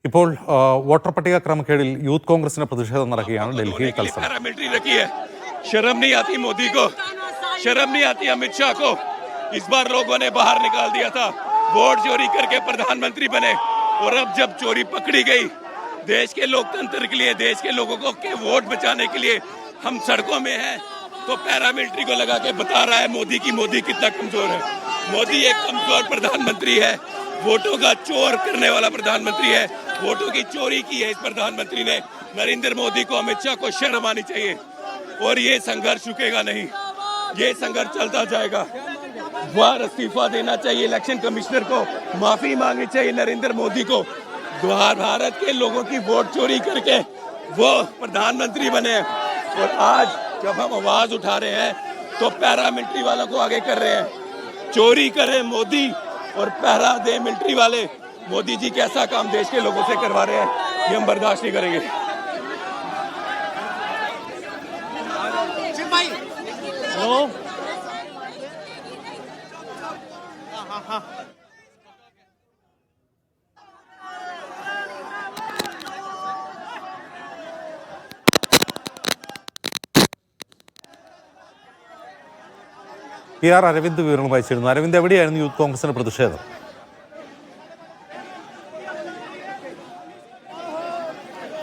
ഇപ്പോൾ വോട്ടർ പട്ടിക ക്രമക്കേടിൽ യൂത്ത് കോൺഗ്രസിന്റെ പ്രതിഷേധം നടക്കുകയാണ് ഡൽഹിയിൽ തത്സമയം. शर्म नहीं आती मोदी को, शर्म नहीं आती अमित शाह को. इस बार लोगों ने बाहर निकाल दिया था, वोट चोरी करके प्रधानमंत्री बने और अब जब चोरी पकड़ी गई, देश के लोकतंत्र के लिए, देश के लोगों को के वोट बचाने के लिए हम सड़कों में हैं, तो पैरामिलिट्री को लगा के बता रहा है मोदी कितना कमजोर है. मोदी एक कमजोर प्रधानमंत्री है, वोटों का चोर करने वाला प्रधानमंत्री है. वोटों की चोरी की है इस प्रधानमंत्री ने. नरेंद्र मोदी को, अमित शाह को शर्म आनी चाहिए और ये संघर्ष रुकेगा नहीं, ये संघर्ष चलता जाएगा. बाहर इस्तीफा देना चाहिए इलेक्शन कमिश्नर को, माफी मांगनी चाहिए नरेंद्र मोदी को. भारत के लोगों की वोट चोरी करके वो प्रधानमंत्री बने और आज जब हम आवाज उठा रहे हैं तो पैरामिलिट्री वालों को आगे कर रहे हैं. चोरी करे मोदी और पैरा दे मिलिट्री वाले. मोदी जी कैसा काम देश के लोगों से करवा रहे हैं, ये हम बर्दाश्त नहीं करेंगे. हेलो AR അരവിന്ദ് വിവരങ്ങൾ വായിച്ചിരുന്നു. അരവിന്ദ്, എവിടെയായിരുന്നു യൂത്ത് കോൺഗ്രസിന്റെ പ്രതിഷേധം?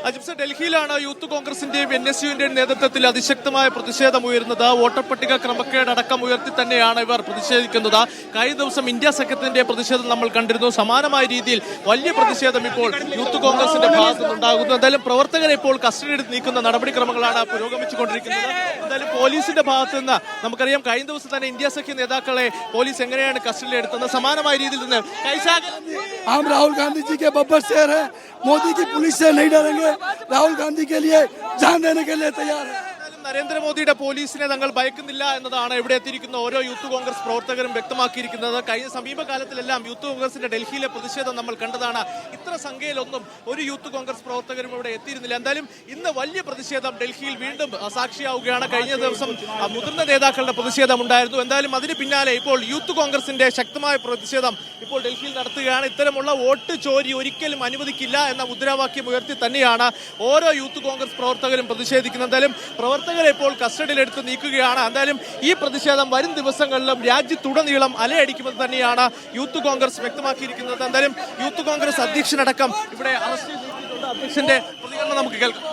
അജിംസ, ഡൽഹിയിലാണ് യൂത്ത് കോൺഗ്രസിന്റെയും NSUവിന്റെയും നേതൃത്വത്തിൽ അതിശക്തമായ പ്രതിഷേധം ഉയരുന്നത്. വോട്ടർ പട്ടിക ക്രമക്കേടടക്കം ഉയർത്തി തന്നെയാണ് ഇവർ പ്രതിഷേധിക്കുന്നത്. കഴിഞ്ഞ ദിവസം ഇന്ത്യ സഖ്യത്തിന്റെ പ്രതിഷേധം നമ്മൾ കണ്ടിരുന്നു. സമാനമായ രീതിയിൽ വലിയ പ്രതിഷേധം ഇപ്പോൾ യൂത്ത് കോൺഗ്രസിന്റെ ഭാഗത്തു നിന്നുണ്ടാകുന്നു. എന്തായാലും പ്രവർത്തകരെ ഇപ്പോൾ കസ്റ്റഡിയെടുത്ത് നീക്കുന്ന നടപടിക്രമങ്ങളാണ് പുരോഗമിച്ചുകൊണ്ടിരിക്കുന്നത്. എന്തായാലും പോലീസിന്റെ ഭാഗത്ത് നിന്ന് നമുക്കറിയാം, കഴിഞ്ഞ ദിവസം തന്നെ ഇന്ത്യ സഖ്യ നേതാക്കളെ പോലീസ് എങ്ങനെയാണ് കസ്റ്റഡിയിലെടുത്തത്. സമാനമായ രീതിയിൽ നിന്ന് राहुल गांधी जी के बब्बर शेर है, मोदी की पुलिस से नहीं डरेंगे, राहुल गांधी के लिए जान देने के लिए तैयार है. നരേന്ദ്രമോദിയുടെ പോലീസിനെ തങ്ങൾ ഭയക്കുന്നില്ല എന്നതാണ് ഇവിടെ എത്തിയിരിക്കുന്ന ഓരോ യൂത്ത് കോൺഗ്രസ് പ്രവർത്തകരും വ്യക്തമാക്കിയിരിക്കുന്നത്. കഴിഞ്ഞ സമീപകാലത്തിലെല്ലാം യൂത്ത് കോൺഗ്രസിന്റെ ഡൽഹിയിലെ പ്രതിഷേധം നമ്മൾ കണ്ടതാണ്. ഇത്ര സംഖ്യയിലൊന്നും ഒരു യൂത്ത് കോൺഗ്രസ് പ്രവർത്തകരും ഇവിടെ എത്തിയിരുന്നില്ല. എന്തായാലും ഇന്ന് വലിയ പ്രതിഷേധം ഡൽഹിയിൽ വീണ്ടും സാക്ഷിയാവുകയാണ്. കഴിഞ്ഞ ദിവസം മുതിർന്ന നേതാക്കളുടെ പ്രതിഷേധം ഉണ്ടായിരുന്നു. എന്തായാലും അതിന് പിന്നാലെ ഇപ്പോൾ യൂത്ത് കോൺഗ്രസിന്റെ ശക്തമായ പ്രതിഷേധം ഇപ്പോൾ ഡൽഹിയിൽ നടത്തുകയാണ്. ഇത്തരമുള്ള വോട്ട് ചോരി ഒരിക്കലും അനുവദിക്കില്ല എന്ന മുദ്രാവാക്യം ഉയർത്തി തന്നെയാണ് ഓരോ യൂത്ത് കോൺഗ്രസ് പ്രവർത്തകരും പ്രതിഷേധിക്കുന്നത്. എന്തായാലും പ്രവർത്തകരെ ഇപ്പോൾ കസ്റ്റഡിയിലെടുത്ത് നീക്കുകയാണ്. എന്തായാലും ഈ പ്രതിഷേധം വരും ദിവസങ്ങളിലും രാജ്യത്തുടനീളം അലയടിക്കുമെന്ന് തന്നെയാണ് യൂത്ത് കോൺഗ്രസ് വ്യക്തമാക്കിയിരിക്കുന്നത്. എന്തായാലും യൂത്ത് കോൺഗ്രസ് അധ്യക്ഷനടക്കം ഇവിടെ അറസ്റ്റ് ചെയ്തിട്ടുണ്ട്. അധ്യക്ഷന്റെ പ്രതികരണം നമുക്ക് കേൾക്കാം.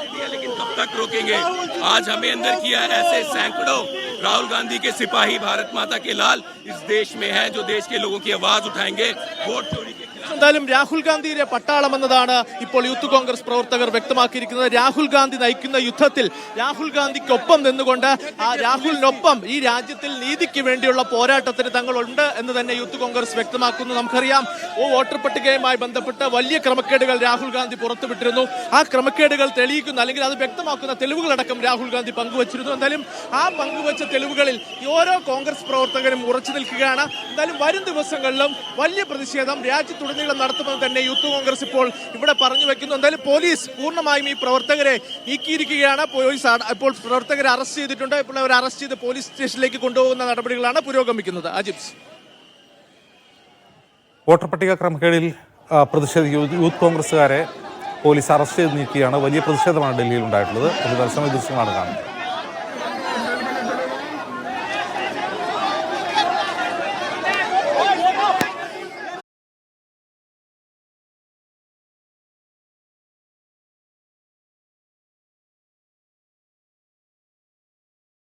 आज हमें अंदर किया ऐसे सैकड़ों राहुल गांधी के सिपाही, भारत माता के लाल इस देश में है, जो देश के लोगों की आवाज उठाएंगे वोट चोरी के. എന്തായാലും രാഹുൽ ഗാന്ധിയുടെ പട്ടാളം എന്നതാണ് ഇപ്പോൾ യൂത്ത് കോൺഗ്രസ് പ്രവർത്തകർ വ്യക്തമാക്കിയിരിക്കുന്നത്. രാഹുൽ ഗാന്ധി നയിക്കുന്ന യുദ്ധത്തിൽ രാഹുൽ ഗാന്ധിക്കൊപ്പം നിന്നുകൊണ്ട് ആ രാഹുലിനൊപ്പം ഈ രാജ്യത്തിൽ നീതിക്ക് വേണ്ടിയുള്ള പോരാട്ടത്തിന് തങ്ങളുണ്ട് എന്ന് തന്നെ യൂത്ത് കോൺഗ്രസ് വ്യക്തമാക്കുന്നു. നമുക്കറിയാം, വോട്ടർ പട്ടികയുമായി ബന്ധപ്പെട്ട് വലിയ ക്രമക്കേടുകൾ രാഹുൽ ഗാന്ധി പുറത്തുവിട്ടിരുന്നു. ആ ക്രമക്കേടുകൾ തെളിയിക്കുന്ന അല്ലെങ്കിൽ അത് വ്യക്തമാക്കുന്ന തെളിവുകളടക്കം രാഹുൽ ഗാന്ധി പങ്കുവച്ചിരുന്നു. എന്തായാലും ആ പങ്കുവച്ച തെളിവുകളിൽ ഓരോ കോൺഗ്രസ് പ്രവർത്തകരും ഉറച്ചു നിൽക്കുകയാണ്. എന്തായാലും വരും ദിവസങ്ങളിലും വലിയ പ്രതിഷേധം രാജ്യത്തുടനീളം നടത്തുമെന്ന് തന്നെ യൂത്ത് കോൺഗ്രസ് ഇപ്പോൾ ഇവിടെ പറഞ്ഞു വെക്കുന്നു. എന്തായാലും പോലീസ് പൂർണ്ണമായും ഈ പ്രവർത്തകരെ നീക്കിയിരിക്കുകയാണ്. പോലീസ് ഇപ്പോൾ പ്രവർത്തകരെ അറസ്റ്റ് ചെയ്തിട്ടുണ്ട്. ഇപ്പോൾ അവർ അറസ്റ്റ് ചെയ്ത് പോലീസ് സ്റ്റേഷനിലേക്ക് കൊണ്ടുപോകുന്ന നടപടികളാണ് പുരോഗമിക്കുന്നത്. അജിബ്സ്, വോട്ടർ പട്ടിക ക്രമക്കേടിൽ പ്രതിഷേധിക്കുന്ന യൂത്ത് കോൺഗ്രസുകാരെ പോലീസ് അറസ്റ്റ് ചെയ്ത് നീക്കിയാണ്. വലിയ പ്രതിഷേധമാണ് ഡൽഹിയിൽ ഉണ്ടായിട്ടുള്ളത്. തത്സമയ ദൃശ്യങ്ങളാണ് കാണുന്നത്.